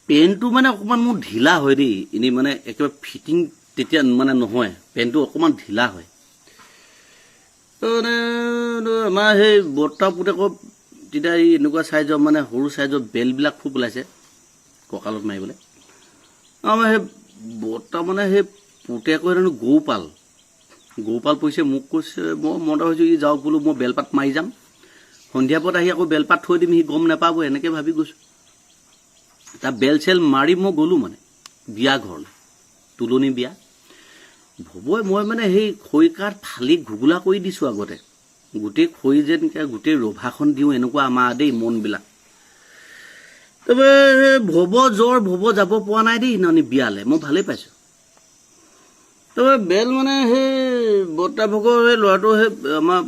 পেনটো মানে অকণমান মোৰ ঢিলা হয় দেই এনেই মানে একেবাৰে ফিটিং তেতিয়া মানে নহয় পেনটো অকণমান ঢিলা হয় মানে আমাৰ সেই বৰ্তা পুতেকৰ তেতিয়া এই এনেকুৱা চাইজৰ মানে সৰু চাইজৰ বেলবিলাক খুব ওলাইছে কঁকালত মাৰিবলৈ আমাৰ সেই বৰ্তা মানে সেই পুতেকৰ হেনো গৌপাল পৰিছে মোক কৈছে মই মনত হৈছোঁ ই যাওক বোলো মই বেলপাত মাৰি যাম সন্ধিয়া পৰত আহি আকৌ বেলপাত থৈ দিম সি গম নাপাব এনেকৈ ভাবি গৈছোঁ তাৰ বেল চেল মাৰি মই গ'লোঁ মানে বিয়া ঘৰলৈ তুলনি বিয়া ভবই মই মানে সেই খৰিকাত ফালি ঘুগুলা কৰি দিছোঁ আগতে গোটেই খৰি যেনকৈ গোটেই ৰভাখন দিওঁ এনেকুৱা আমাৰ দেই মনবিলাক তাৰপৰা ভব যাব পৰা নাই দেই নানি বিয়ালৈ মই ভালেই পাইছোঁ তাৰপৰা বেল মানে সেই বৰ্তাভাগৰ সেই ল'ৰাটো সেই আমাৰ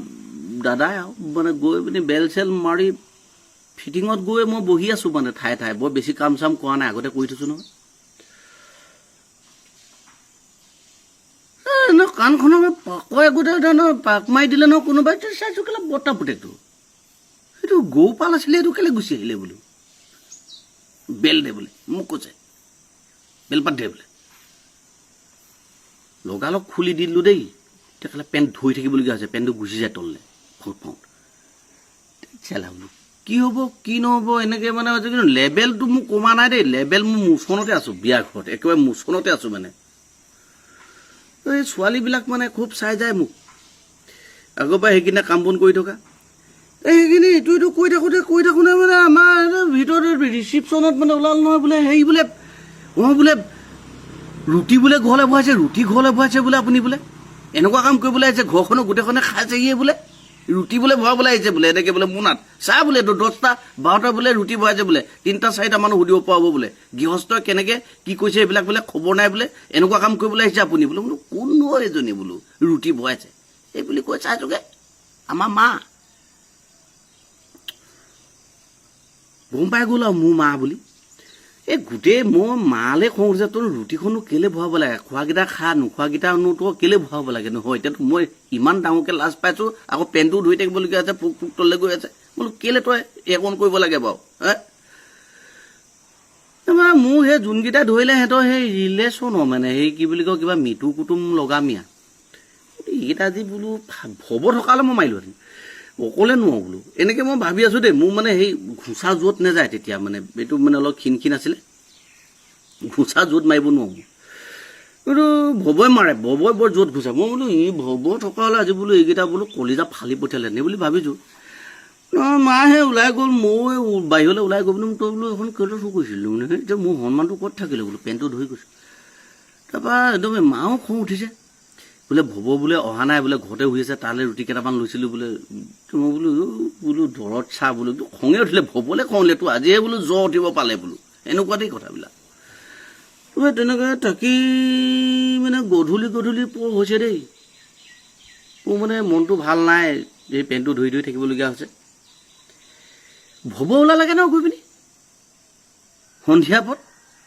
দাদাই আৰু মানে গৈ পিনি বেল চেল মাৰি ফিটিঙত গৈ মই বহি আছোঁ মানে ঠাই বৰ বেছি কাম চাম কৰা নাই আগতে কৰি থৈছোঁ নহয় কাণখনৰ পাকৈ গোটেই পাক মাৰি দিলে নহয় কোনোবাই চাইছোঁ কেলে বৰ্তা পুতেকটো সেইটো গৌপাল আছিলে সেইটো কেলে গুচি আহিলে বোলো বেল দে বোলে মোক কৈছে বেলপাত দে বোলে লগালগ খুলি দিলোঁ দেই তেতিয়াহ'লে পেণ্ট ধুই থাকিবলগীয়া হৈছে পেণ্টটো গুচি যায় তললৈ ফোট চেলা বোলো কি হ'ব কি নহ'ব এনেকৈ মানে হৈছে কিন্তু লেবেলটো মোক কমা নাই দেই লেবেল মোৰ মোচনতে আছোঁ বিয়া ঘৰত একেবাৰে মোচনতে আছোঁ মানে এই ছোৱালীবিলাক মানে খুব চাই যায় মোক আগৰ পৰা সেইখিনি কাম বন কৰি থকা সেইখিনি ইটো কৈ থাকোঁতে মানে আমাৰ ভিতৰত ৰিচিপশ্যনত মানে ওলাল নহয় বোলে হেৰি বোলে বোলে ৰুটি বোলে ঘৰলৈ ভৰাইছে বোলে আপুনি বোলে এনেকুৱা কাম কৰিবলৈ আহিছে ঘৰখনো গোটেইখনে খাইছেহিয়ে বোলে ৰুটি বোলে ভৰাবলৈ আহিছে বোলে এনেকৈ বোলে মোনাত চাহ বোলে 10টা 12টা বোলে ৰুটি ভৰাইছে বোলে 3টা 4টা মানুহ সুধিব পৰা হ'ব বোলে গৃহস্থই কেনেকৈ কি কৈছে এইবিলাক বোলে খবৰ নাই বোলে এনেকুৱা কাম কৰিবলৈ আহিছে আপুনি বোলে বোলো কোননো এজনী বোলো ৰুটি ভৰাইছে এই বুলি কৈ চাইছোগৈ আমাৰ মা গম পাই গ'ল আৰু মোৰ মা বুলি এই গোটেই মই মালৈ কওঁ যে তোৰ ৰুটিখনো কেলৈ ভৰাব লাগে খোৱাকেইটা খা নোখোৱাকেইটানো তোৰ কেলৈ ভৰাব লাগে নহয় এতিয়াতো মই ইমান ডাঙৰকৈ লাজ পাইছোঁ আকৌ পেণ্টটো ধুই থাকিবলগীয়া আছে পোক তললৈ গৈ আছে বোলো কেলৈ তই একণ কৰিব লাগে বাৰু তাৰপৰা মোৰ সেই যোনকেইটা ধৰিলে সিহঁতৰ সেই ৰিলেশ্যনৰ মানে সেই কি বুলি কয় কিবা মিতুৰ কুটুম লগামীয়া এইকেইটা আজি বোলো ভব থকালৈ মই মাৰিলোহেঁতেন অকলে নোৱাৰোঁ বোলো এনেকৈ মই ভাবি আছোঁ দেই মোৰ মানে সেই ঘোচা জোৰত নাযায় তেতিয়া মানে এইটো মানে অলপ ক্ষীণ আছিলে ঘোচা জোৰত মাৰিব নোৱাৰোঁ কিন্তু ভবই মাৰে ভবই বৰ জোৰত ঘোচা মই বোলো ই ভব থকা হ'লে আজি বোলো এইকেইটা বোলো কলিজা ফালি পঠিয়ালে নে বুলি ভাবিছোঁ মাহে ওলাই গ'ল মই বাহিৰলৈ ওলাই গৈ পিনে তই বোলো এখন কেলৈ চুৰ কৰিছিলোঁ মানে এতিয়া মোৰ সন্মানটো ক'ত থাকিলে বোলো পেণ্টটো ধৰি গৈছোঁ তাৰপৰা একদম মাও খং উঠিছে বোলে ভব বোলে অহা নাই বোলে ঘৰতে শুই আছে তালৈ ৰুটি কেইটামান লৈছিলোঁ বোলে মই বোলো দৰত চাহ বোলো খঙে উঠিলে ভবলৈ খং উঠিলে তোৰ আজিহে বোলো জ্বৰ উঠিব পালে বোলো এনেকুৱাতেই কথাবিলাক তেনেকৈ থাকি মানে গধূলি পৰ হৈছে দেই মোৰ মানে মনটো ভাল নাই এই পেণ্টটো ধুই থাকিবলগীয়া হৈছে ভব ওলালাগে ন গৈ পিনি সন্ধিয়া পৰত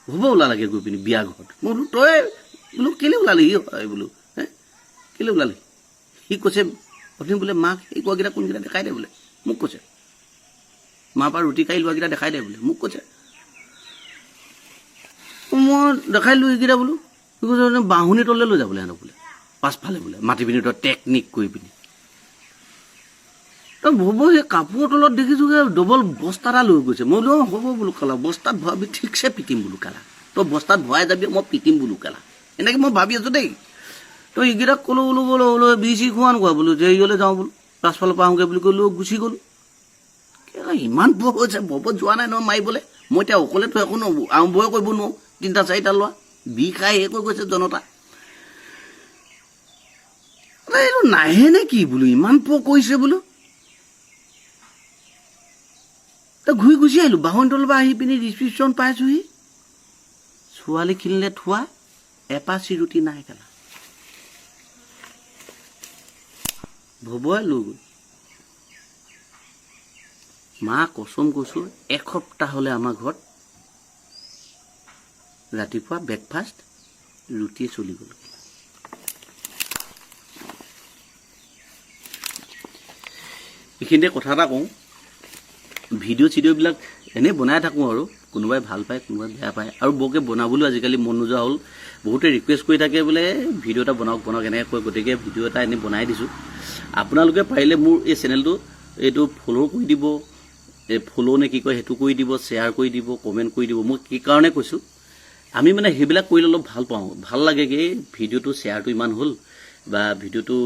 ভব ওলালাগে গৈ পিনি বিয়া ঘৰত মই বোলো তই বোলো কেলৈ ওলালি বোলো কেলৈ ওলালি সি কৈছে আপুনি বোলে মাক এই কোৱাকেইটা কোনকেইটা দেখাই দে বোলে মোক কৈছে মাৰ পৰা ৰুটি খাই লোৱাকেইটা দেখাই দে বোলে মোক কৈছে মই দেখাই দিলোঁ সেইকেইটা বোলো বাঁহনি তললৈ লৈ যাবলৈ সিহঁতক বোলে পাছফালে বোলে মাটি পিনি তই টেকনিক কৰি পিনি তই ভব সেই কাপোৰৰ তলত দেখিছোঁ ডবল বস্তা এটা লৈ গৈছে মই বোলো হ'ব বোলো কালা বস্তাত ভৰাবি ঠিকছে পিটিম বোলো কালা তই বস্তাত ভৰাই যাবি মই পিটিম বোলো কালা এনেকৈ মই ভাবি আছোঁ দেই তই এইকেইটাক ক'লো বোলো বিচি খোৱা নোখোৱা বোলো যে হেৰিলৈ যাওঁ বোলো পাছফালৰ পৰা আহোঁগৈ বুলি ক'লো গুচি গ'লো ইমান ভয় হৈছে ভবত যোৱা নাই নহয় মাৰিবলৈ মই এতিয়া অকলেতো একো আৰম্ভই কৰিব নোৱাৰোঁ 3টা 4টা লোৱা খাই হে কৈ গৈছে জনতা এইটো নাহে নে কি বোলো ইমান কৰিছে বোলো তই ঘূৰি গুচি আহিলোঁ বাহনি তলৰ পৰা আহি পিনি ৰিচিপশ্যন পাইছোঁহি ছোৱালীখিনিলে থোৱা এপাচি ৰুটি নাই কেলা ভবই লৈ গ'ল মা কচম কৈছোঁ এসপ্তাহ হ'লে আমাৰ ঘৰত ৰাতিপুৱা ব্ৰেকফাষ্ট ৰুটিয়ে চলি গ'ল এইখিনিতে কথা এটা কওঁ ভিডিঅ' চিডিঅ'বিলাক এনেই বনাই থাকোঁ আৰু কোনোবাই ভাল পায় কোনোবাই বেয়া পায় আৰু বৰকে বনাবলৈও আজিকালি মন নোযোৱা হ'ল বহুতে ৰিকুৱেষ্ট কৰি থাকে বোলে ভিডিঅ' এটা বনাওক এনেকৈ কয় গতিকে ভিডিঅ' এটা এনেই বনাই দিছোঁ আপোনালোকে পাৰিলে মোৰ এই চেনেলটো এইটো ফ'ল' কৰি দিব এই ফ'ল' নে কি কয় সেইটো কৰি দিব শ্বেয়াৰ কৰি দিব কমেণ্ট কৰি দিব মই কি কাৰণে কৈছোঁ আমি মানে সেইবিলাক কৰিলে অলপ ভাল পাওঁ ভাল লাগে কি ভিডিঅ'টো শ্বেয়াৰটো ইমান হ'ল বা ভিডিঅ'টো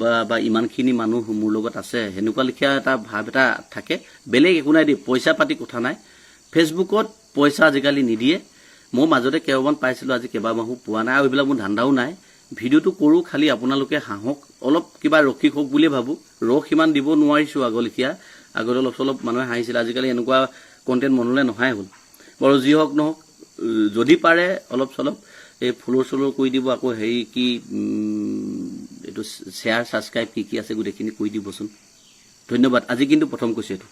বা ইমানখিনি মানুহ মোৰ লগত আছে সেনেকুৱা লেখীয়া এটা ভাৱ এটা থাকে বেলেগ একো নাই দেই পইচা পাতি কথা নাই ফেচবুকত পইচা আজিকালি নিদিয়ে মই মাজতে কেইবামান পাইছিলোঁ আজি কেইবামাহো পোৱা নাই আৰু এইবিলাক মোৰ ধান্দাও নাই ভিডিঅ'টো কৰোঁ খালি আপোনালোকে হাঁহক অলপ কিবা ৰখি হওক বুলিয়ে ভাবোঁ ৰস সিমান দিব নোৱাৰিছোঁ আগলেখীয়া আগতে অলপ চলপ মানুহে হাঁহিছিলে আজিকালি এনেকুৱা কণ্টেণ্ট মনলৈ নহাই হ'ল বাৰু যি হওক নহওক যদি পাৰে অলপ চলপ এই ফ'ল' কৰি দিব আকৌ হেৰি কি এইটো শ্বেয়াৰ ছাবস্ক্ৰাইব কি আছে গোটেইখিনি কৰি দিবচোন ধন্যবাদ আজি কিন্তু প্ৰথম কৈছোঁ এইটো